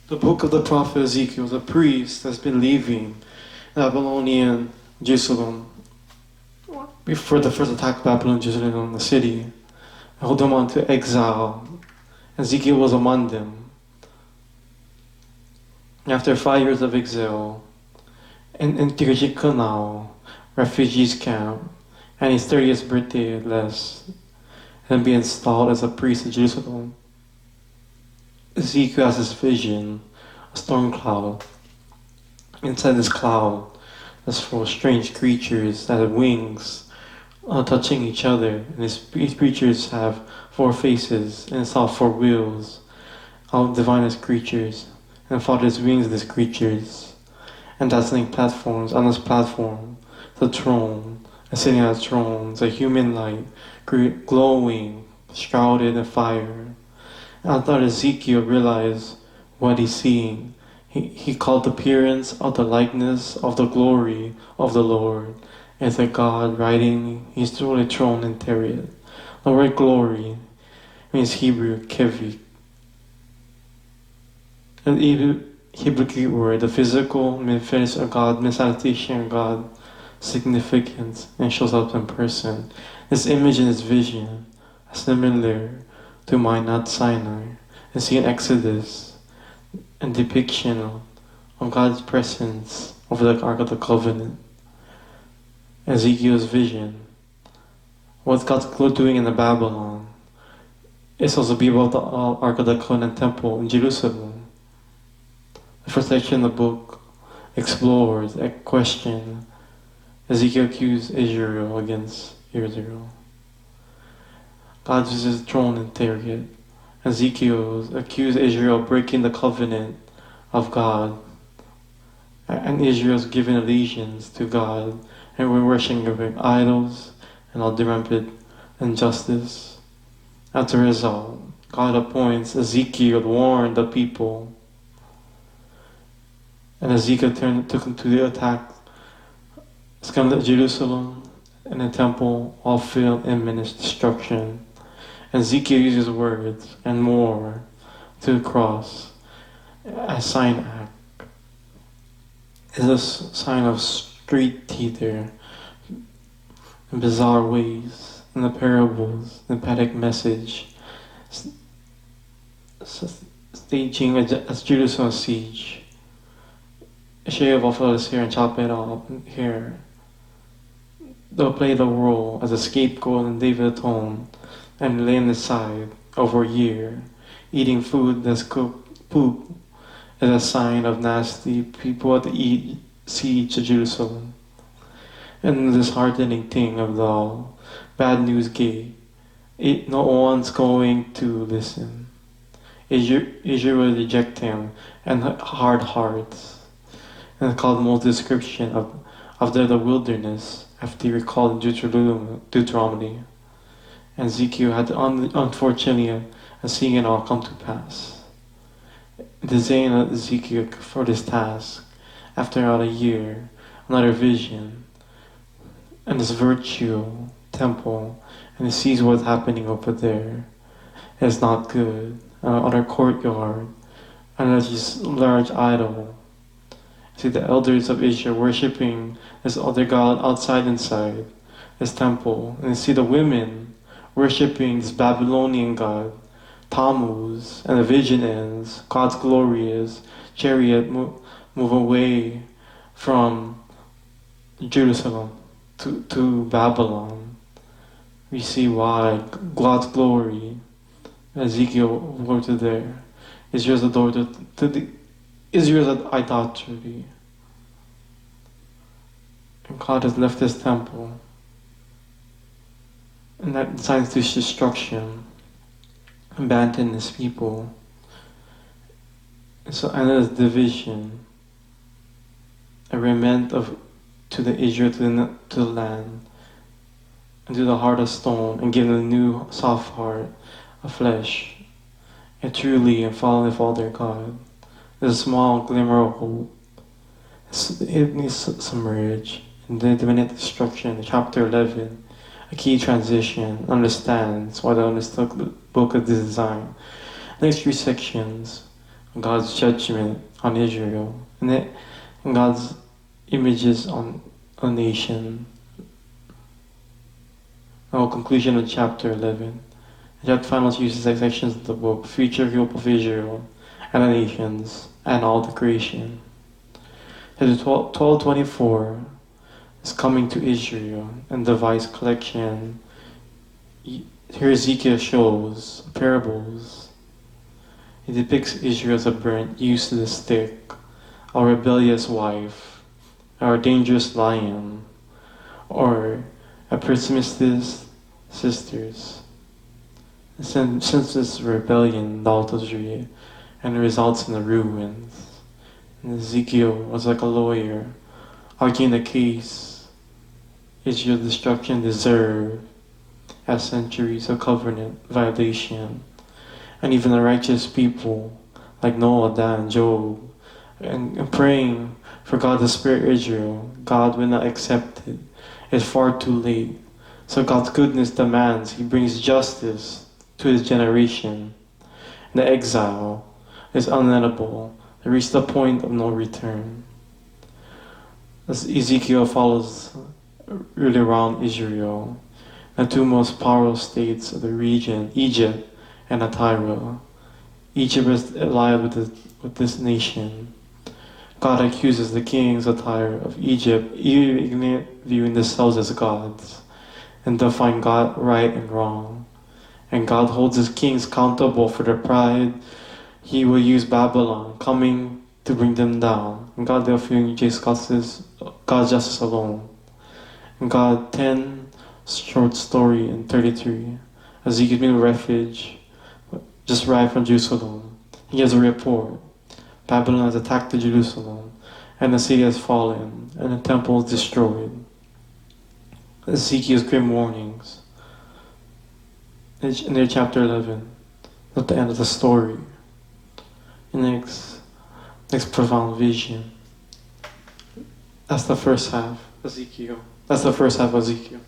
The book of the prophet Ezekiel, the priest that's been leaving Babylonian Jerusalem before the first attack of Babylon Jerusalem on the city, and hold them on to exile. Ezekiel was among them. After 5 years of exile, in Tirjik refugees camp, and his 30th birthday less, and be installed as a priest in Jerusalem. Ezekiel has this vision, a storm cloud. Inside this cloud, there's 4 strange creatures that have wings, touching each other. And these creatures have 4 faces, and it's all 4 wheels, all divinest creatures. And Father's wings of these creatures. And dazzling platforms. On this platform, the throne, and sitting on the throne, is a human light, glowing, shrouded in fire. And I thought Ezekiel realized what he's seeing. He called the appearance of the likeness of the glory of the Lord as a God riding his throne in chariot. The word glory means Hebrew kevi. And Hebrew Greek word, the physical manifestation of God, manifestation of God, significance, and shows up in person. This image and this vision are similar to Mount Sinai, and see in Exodus, a depiction of God's presence over the Ark of the Covenant. Ezekiel's vision, what God's doing in the Babylon, is also be about the Ark of the Covenant temple in Jerusalem. The first section of the book explores a question. Ezekiel accused Israel against Israel. God uses his throne in chariot. Ezekiel accused Israel of breaking the covenant of God. And Israel's given allegiance to God. And we're worshiping idols and all the rampant injustice. As a result, God appoints Ezekiel to warn the people. And Ezekiel took him to the attack. It's come to Jerusalem and the temple all fell in imminent destruction. Ezekiel uses words and more to the cross. A sign act is a sign of street theater in bizarre ways, in the parables, the emphatic message, staging a Jerusalem siege. Shave off all his hair and chop it off here. They'll play the role as a scapegoat and David atoned and lay on the side over a year, eating food that's cooked poop is a sign of nasty people at the siege of Jerusalem. And this heartening thing of the bad news gate, no one's going to listen. Israel will reject him and hard hearts. And it's called most description of the wilderness after recalled Deuteronomy. And Ezekiel had unfortunately seeing it all come to pass. The zeal of Ezekiel for this task, after about a year, another vision, and this virtue temple, and he sees what's happening over there. It's not good. Other courtyard, and there's this large idol. See the elders of Israel worshipping this other god outside inside this temple. And you see the women worshipping this Babylonian god, Tammuz, and the vision ends. God's glory is chariot move away from Jerusalem to Babylon. We see why God's glory, Ezekiel wrote to there, Israel's door to the Israel's idolatry. And God has left his temple. And that designs this destruction, abandon his people. And so, and there's division, a remnant to the Israel, to the land, and to the heart of stone, and give them a new soft heart of flesh, and truly and follow their God. There's a small glimmer of hope. It needs to submerge. And the imminent destruction, chapter 11, a key transition, understands why the understood book of design. Next 3 sections God's judgment on Israel, and God's images on a nation. Our conclusion of chapter 11. Chapter final uses sections of the book, future hope of Israel and the nations and all the creation. Chapter 12:24 is coming to Israel and device collection. Here Ezekiel shows parables. He depicts Israel as a burnt, useless stick, a rebellious wife, or a dangerous lion, or a pessimistic sisters. Senseless rebellion, adultery, and results in the ruins. And Ezekiel was like a lawyer, arguing the case Israel's destruction deserved as centuries of covenant violation. And even the righteous people like Noah, Dan, Job, and praying for God to spare Israel, God will not accept it. It's far too late. So God's goodness demands He brings justice to His generation. And the exile is unendable. They reach the point of no return. As Ezekiel follows really around Israel, the two most powerful states of the region, Egypt and Tyre. Egypt is allied with this nation. God accuses the kings of Tyre of Egypt, even viewing themselves as gods, and define God right and wrong. And God holds His kings accountable for their pride. He will use Babylon coming to bring them down. And God therefore God's justice alone. And God 10 short story in 33. Ezekiel being a refuge, just arrived from Jerusalem. He gives a report. Babylon has attacked Jerusalem, and the city has fallen, and the temple is destroyed. Ezekiel's grim warnings. In their chapter 11, at the end of the story. Next profound vision. That's the first half, Ezekiel. That's the first half of Ezekiel.